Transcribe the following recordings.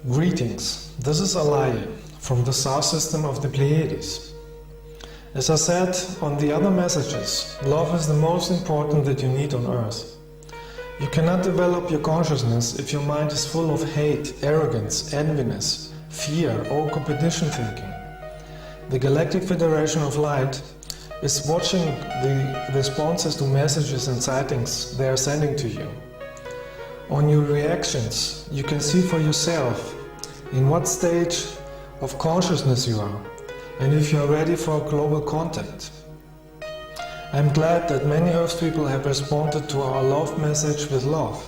Greetings, this is Alaya from the star system of the Pleiades. As I said on the other messages, love is the most important that you need on earth. You cannot develop your consciousness if your mind is full of hate, arrogance, enviness, fear or competition thinking. The Galactic Federation of Light is watching the responses to messages and sightings they are sending to you. On your reactions, you can see for yourself in what stage of consciousness you are and if you are ready for global contact. I am glad that many Earth people have responded to our love message with love.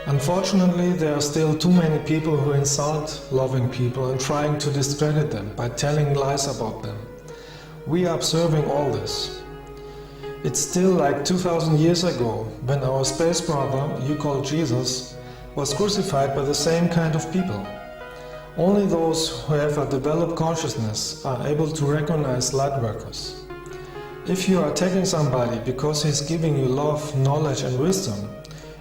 Unfortunately, there are still too many people who insult loving people and trying to discredit them by telling lies about them. We are observing all this. It's still like 2000 years ago, when our space brother, you call Jesus, was crucified by the same kind of people. Only those who have a developed consciousness are able to recognize light workers. If you are attacking somebody because he is giving you love, knowledge and wisdom,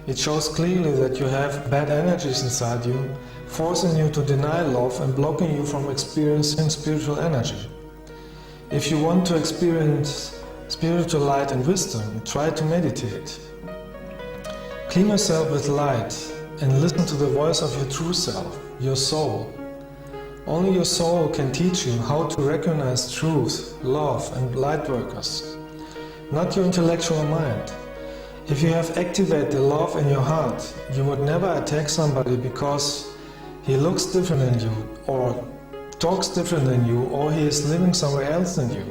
it shows clearly that you have bad energies inside you, forcing you to deny love and blocking you from experiencing spiritual energy. If you want to experience spiritual light and wisdom, try to meditate. Clean yourself with light and listen to the voice of your true self, your soul. Only your soul can teach you how to recognize truth, love and light workers, not your intellectual mind. If you have activated the love in your heart, you would never attack somebody because he looks different than you, or talks different than you, or he is living somewhere else than you.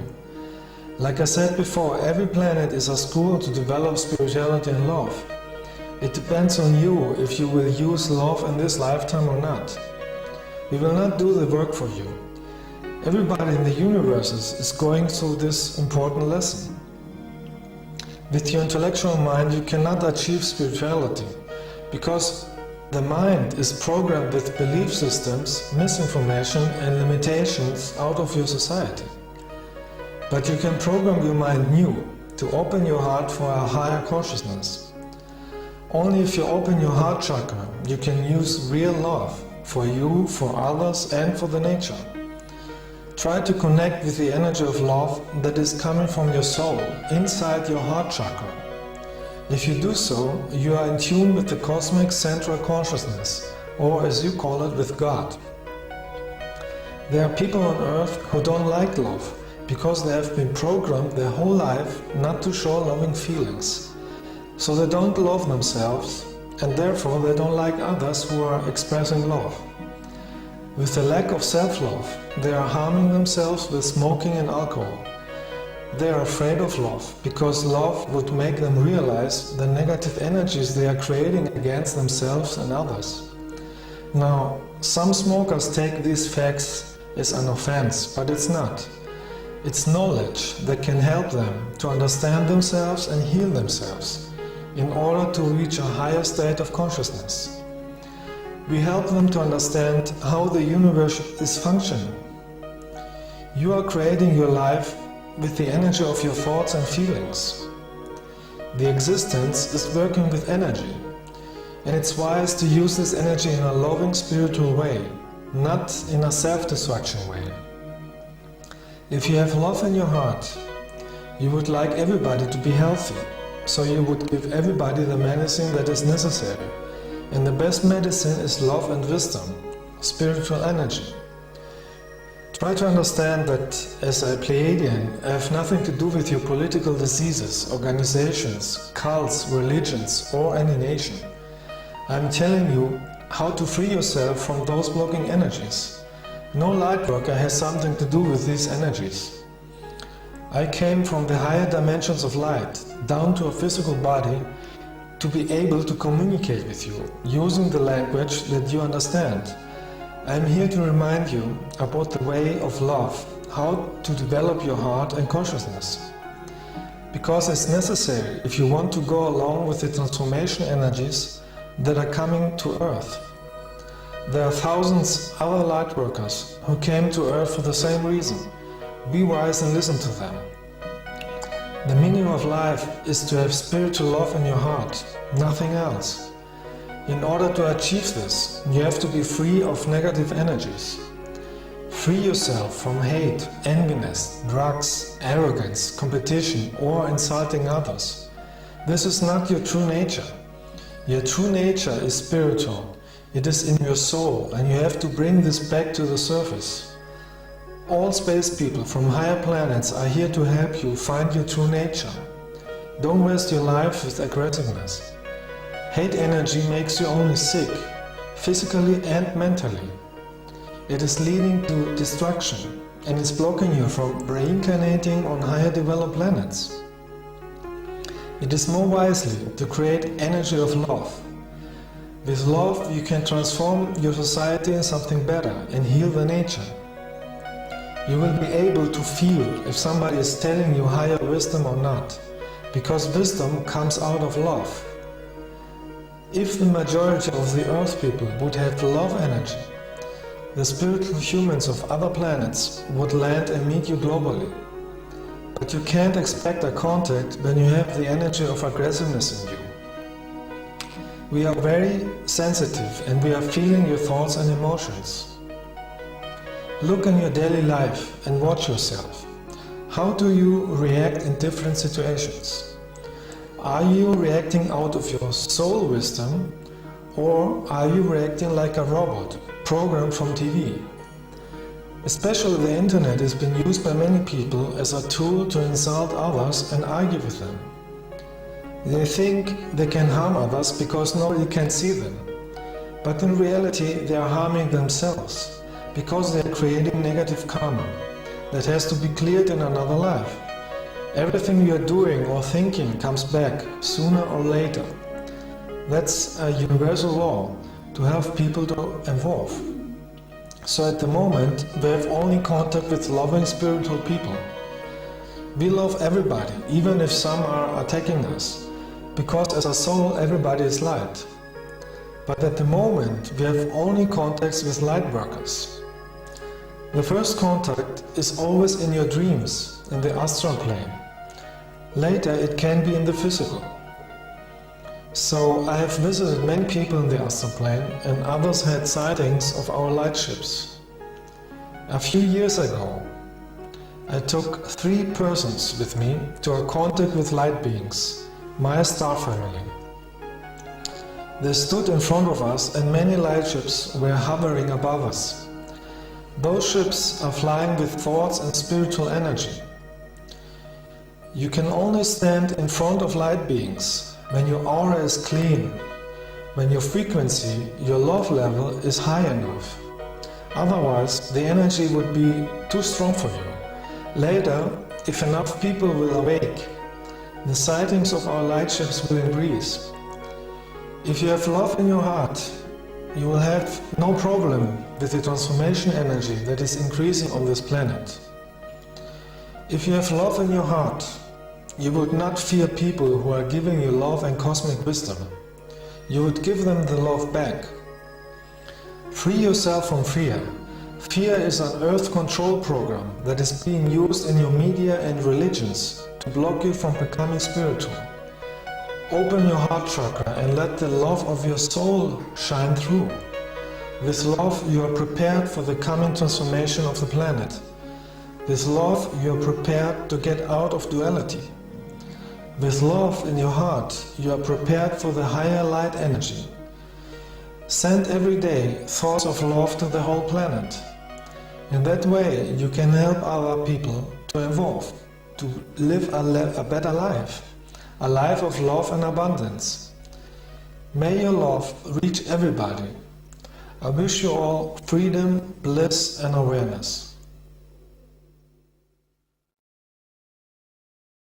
Like I said before, every planet is a school to develop spirituality and love. It depends on you if you will use love in this lifetime or not. We will not do the work for you. Everybody in the universe is going through this important lesson. With your intellectual mind you cannot achieve spirituality, because the mind is programmed with belief systems, misinformation and limitations out of your society. But you can program your mind new, to open your heart for a higher consciousness. Only if you open your heart chakra, you can use real love for you, for others and for the nature. Try to connect with the energy of love that is coming from your soul, inside your heart chakra. If you do so, you are in tune with the cosmic central consciousness, or as you call it, with God. There are people on earth who don't like love, because they have been programmed their whole life not to show loving feelings. So they don't love themselves, and therefore they don't like others who are expressing love. With the lack of self-love, they are harming themselves with smoking and alcohol. They are afraid of love, because love would make them realize the negative energies they are creating against themselves and others. Now, some smokers take these facts as an offense, but it's not. It's knowledge that can help them to understand themselves and heal themselves in order to reach a higher state of consciousness. We help them to understand how the universe is functioning. You are creating your life with the energy of your thoughts and feelings. The existence is working with energy, and it's wise to use this energy in a loving spiritual way, not in a self-destruction way. If you have love in your heart, you would like everybody to be healthy, so you would give everybody the medicine that is necessary. And the best medicine is love and wisdom, spiritual energy. Try to understand that as a Pleiadian, I have nothing to do with your political diseases, organizations, cults, religions or any nation. I am telling you how to free yourself from those blocking energies. No light worker has something to do with these energies. I came from the higher dimensions of light, down to a physical body, to be able to communicate with you, using the language that you understand. I am here to remind you about the way of love, how to develop your heart and consciousness. Because it's necessary if you want to go along with the transformation energies that are coming to Earth. There are thousands of other light workers who came to Earth for the same reason. Be wise and listen to them. The meaning of life is to have spiritual love in your heart, nothing else. In order to achieve this, you have to be free of negative energies. Free yourself from hate, enviness, drugs, arrogance, competition, or insulting others. This is not your true nature. Your true nature is spiritual. It is in your soul, and you have to bring this back to the surface. All space people from higher planets are here to help you find your true nature. Don't waste your life with aggressiveness. Hate energy makes you only sick, physically and mentally. It is leading to destruction and is blocking you from reincarnating on higher developed planets. It is more wisely to create energy of love. With love you can transform your society in something better and heal the nature. You will be able to feel if somebody is telling you higher wisdom or not, because wisdom comes out of love. If the majority of the Earth people would have love energy, the spiritual humans of other planets would land and meet you globally. But you can't expect a contact when you have the energy of aggressiveness in you. We are very sensitive and we are feeling your thoughts and emotions. Look in your daily life and watch yourself. How do you react in different situations? Are you reacting out of your soul wisdom, or are you reacting like a robot, programmed from TV? Especially the internet has been used by many people as a tool to insult others and argue with them. They think they can harm others because nobody can see them. But in reality they are harming themselves, because they are creating negative karma that has to be cleared in another life. Everything you are doing or thinking comes back sooner or later. That's a universal law to help people to evolve. So at the moment we have only contact with loving spiritual people. We love everybody, even if some are attacking us, because as a soul everybody is light. But at the moment we have only contacts with light workers. The first contact is always in your dreams, in the astral plane. Later it can be in the physical. So I have visited many people in the astral plane, and others had sightings of our light ships. A few years ago I took 3 persons with me to a contact with light beings, my star family. They stood in front of us and many light ships were hovering above us. Those ships are flying with thoughts and spiritual energy. You can only stand in front of light beings when your aura is clean, when your frequency, your love level is high enough. Otherwise, the energy would be too strong for you. Later, if enough people will awake, the sightings of our light ships will increase. If you have love in your heart, you will have no problem with the transformation energy that is increasing on this planet. If you have love in your heart, you would not fear people who are giving you love and cosmic wisdom. You would give them the love back. Free yourself from fear. Fear is an earth control program that is being used in your media and religions to block you from becoming spiritual. Open your heart chakra and let the love of your soul shine through. With love you are prepared for the coming transformation of the planet. With love you are prepared to get out of duality. With love in your heart you are prepared for the higher light energy. Send every day thoughts of love to the whole planet. In that way you can help other people to evolve, to live a better life, a life of love and abundance. May your love reach everybody. I wish you all freedom, bliss and awareness.